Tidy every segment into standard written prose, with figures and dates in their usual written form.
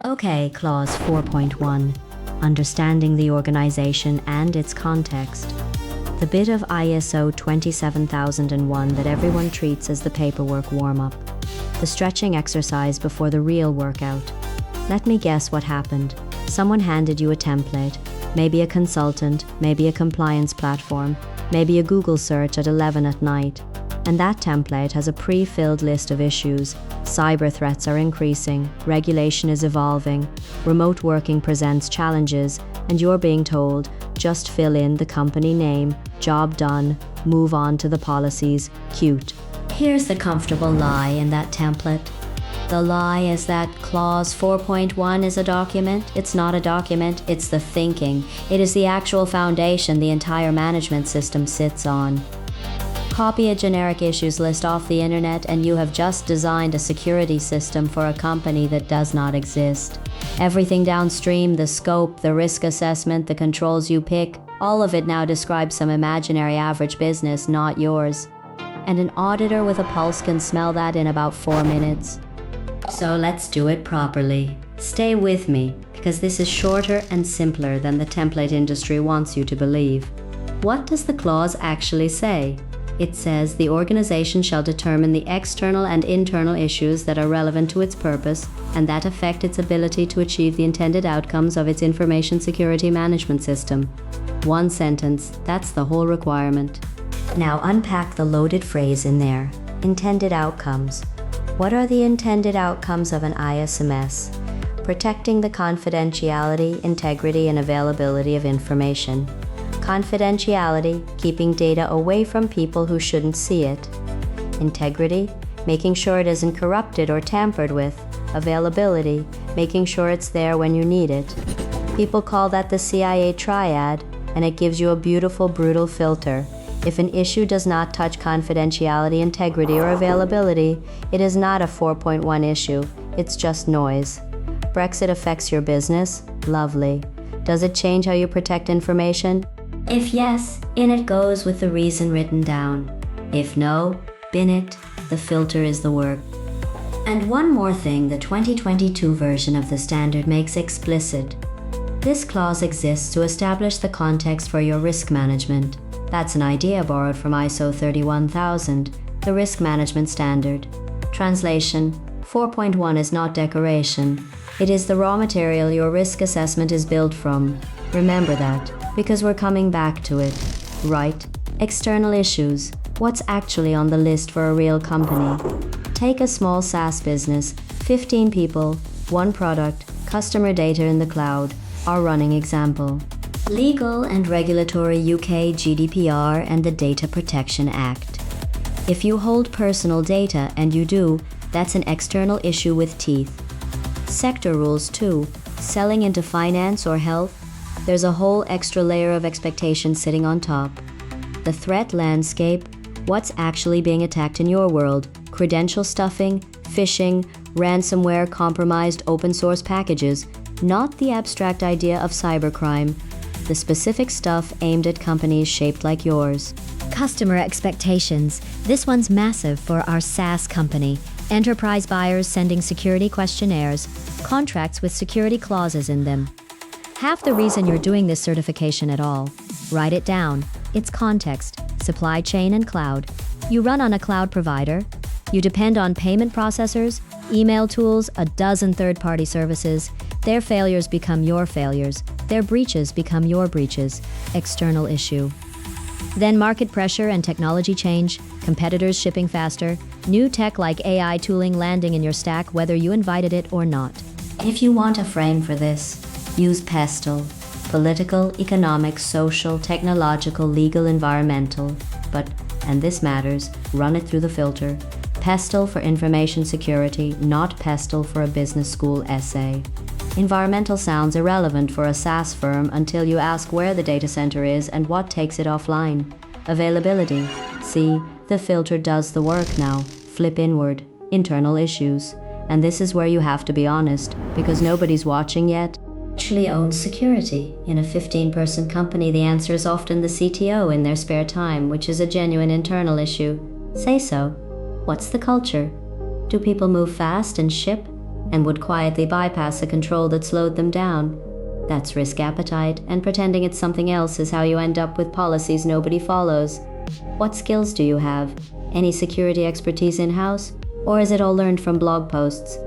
Okay, Clause 4.1. Understanding the organization and its context. The bit of ISO 27001 that everyone treats as the paperwork warm-up. The stretching exercise before the real workout. Let me guess what happened. Someone handed you a template, maybe a consultant, maybe a compliance platform, maybe a Google search at 11 at night. And that template has a pre-filled list of issues. Cyber threats are increasing, regulation is evolving, remote working presents challenges, and you're being told, just fill in the company name, job done, move on to the policies, cute. Here's the comfortable lie in that template. The lie is that Clause 4.1 is a document. It's not a document, it's the thinking. It is the actual foundation the entire management system sits on. Copy a generic issues list off the internet and you have just designed a security system for a company that does not exist. Everything downstream, the scope, the risk assessment, the controls you pick, all of it now describes some imaginary average business, not yours. And an auditor with a pulse can smell that in about 4 minutes. So let's do it properly. Stay with me, because this is shorter and simpler than the template industry wants you to believe. What does the clause actually say? It says the organization shall determine the external and internal issues that are relevant to its purpose and that affect its ability to achieve the intended outcomes of its information security management system. One sentence, that's the whole requirement. Now unpack the loaded phrase in there. Intended outcomes. What are the intended outcomes of an ISMS? Protecting the confidentiality, integrity, and availability of information. Confidentiality, keeping data away from people who shouldn't see it. Integrity, making sure it isn't corrupted or tampered with. Availability, making sure it's there when you need it. People call that the CIA triad, and it gives you a beautiful, brutal filter. If an issue does not touch confidentiality, integrity, or availability, it is not a 4.1 issue, it's just noise. Brexit affects your business? Lovely. Does it change how you protect information? If yes, in it goes with the reason written down. If no, bin it. The filter is the work. And one more thing the 2022 version of the standard makes explicit. This clause exists to establish the context for your risk management. That's an idea borrowed from ISO 31000, the risk management standard. Translation: 4.1 is not decoration. It is the raw material your risk assessment is built from. Remember that, because we're coming back to it. Right. External issues. What's actually on the list for a real company? Take a small SaaS business, 15 people, 1 product, customer data in the cloud, our running example. Legal and regulatory UK GDPR and the Data Protection Act. If you hold personal data, and you do, that's an external issue with teeth. Sector rules too. Selling into finance or health, there's a whole extra layer of expectation sitting on top. The threat landscape, what's actually being attacked in your world, credential stuffing, phishing, ransomware, compromised open source packages, not the abstract idea of cybercrime, the specific stuff aimed at companies shaped like yours. Customer expectations. This one's massive for our SaaS company. Enterprise buyers sending security questionnaires, contracts with security clauses in them. Half the reason you're doing this certification at all. Write it down. It's context, supply chain, and cloud. You run on a cloud provider. You depend on payment processors, email tools, a dozen third-party services. Their failures become your failures. Their breaches become your breaches. External issue. Then market pressure and technology change, competitors shipping faster, new tech like AI tooling landing in your stack whether you invited it or not. If you want a frame for this, use PESTLE. Political, economic, social, technological, legal, environmental. But, and this matters, run it through the filter. PESTLE for information security, not PESTLE for a business school essay. Environmental sounds irrelevant for a SaaS firm until you ask where the data center is and what takes it offline. Availability. See, the filter does the work now. Flip inward. Internal issues. And this is where you have to be honest, because nobody's watching yet. Actually owns security. In a 15-person company, the answer is often the CTO in their spare time, which is a genuine internal issue. Say so. What's the culture? Do people move fast and ship? and would quietly bypass the control that slowed them down. That's risk appetite, and pretending it's something else is how you end up with policies nobody follows. What skills do you have? Any security expertise in-house? Or is it all learned from blog posts?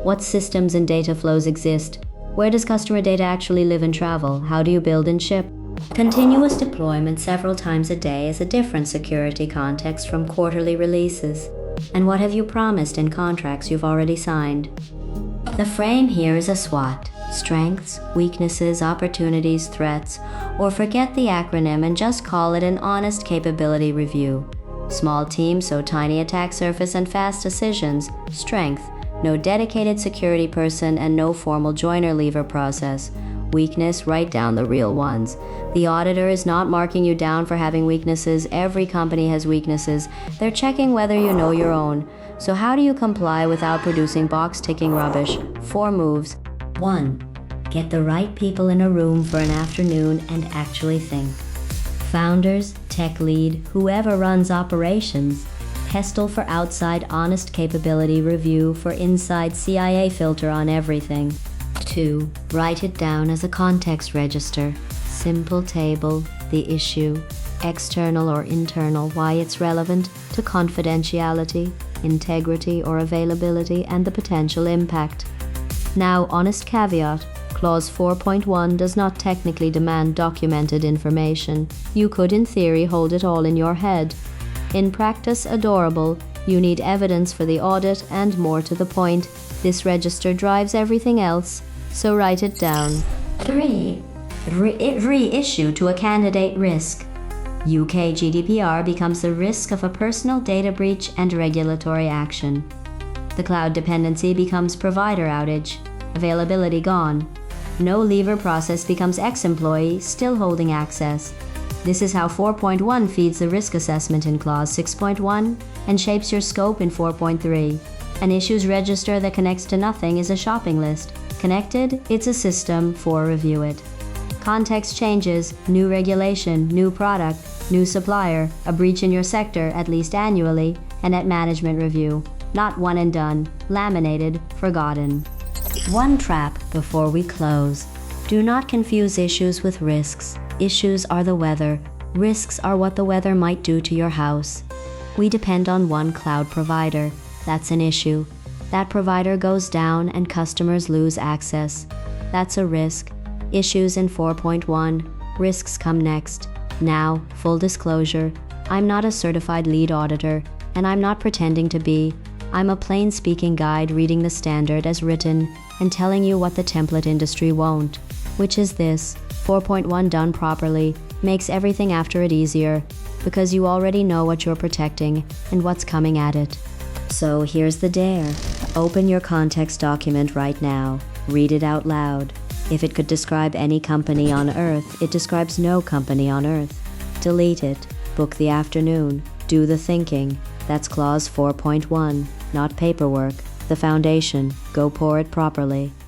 What systems and data flows exist? Where does customer data actually live and travel? How do you build and ship? Continuous deployment several times a day is a different security context from quarterly releases. And what have you promised in contracts you've already signed? The frame here is a SWOT: strengths, weaknesses, opportunities, threats, or forget the acronym and just call it an honest capability review. Small team, so tiny attack surface and fast decisions. Strength: no dedicated security person and no formal joiner leaver process. Weakness: write down the real ones. The auditor is not marking you down for having weaknesses. Every company has weaknesses. They're checking whether you know your own. So how do you comply without producing box-ticking rubbish? 4 moves. 1. Get the right people in a room for an afternoon and actually think. Founders, tech lead, whoever runs operations. PESTLE for outside honest capability review, for inside CIA filter on everything. 2. Write it down as a context register. Simple table, the issue, external or internal, why it's relevant, to confidentiality, integrity or availability, and the potential impact. Now, honest caveat. Clause 4.1 does not technically demand documented information. You could, in theory, hold it all in your head. In practice, adorable, you need evidence for the audit, and more to the point, this register drives everything else, so write it down. 3. Reissue to a candidate risk. UK GDPR becomes the risk of a personal data breach and regulatory action. The cloud dependency becomes provider outage. Availability gone. No leaver process becomes ex-employee, still holding access. This is how 4.1 feeds the risk assessment in clause 6.1 and shapes your scope in 4.3. An issues register that connects to nothing is a shopping list. Connected, it's a system. For review it. Context changes, new regulation, new product, new supplier, a breach in your sector at least annually, and at management review. Not one and done, laminated, forgotten. One trap before we close. Do not confuse issues with risks. Issues are the weather. Risks are what the weather might do to your house. We depend on one cloud provider. That's an issue. That provider goes down and customers lose access. That's a risk. Issues in 4.1. Risks come next. Now, full disclosure, I'm not a certified lead auditor, and I'm not pretending to be. I'm a plain-speaking guide reading the standard as written and telling you what the template industry won't, which is this: 4.1 done properly makes everything after it easier, because you already know what you're protecting and what's coming at it. So here's the dare. Open your context document right now. Read it out loud. If it could describe any company on Earth, it describes no company on Earth. Delete it. Book the afternoon. Do the thinking. That's clause 4.1, not paperwork. The foundation. Go pour it properly.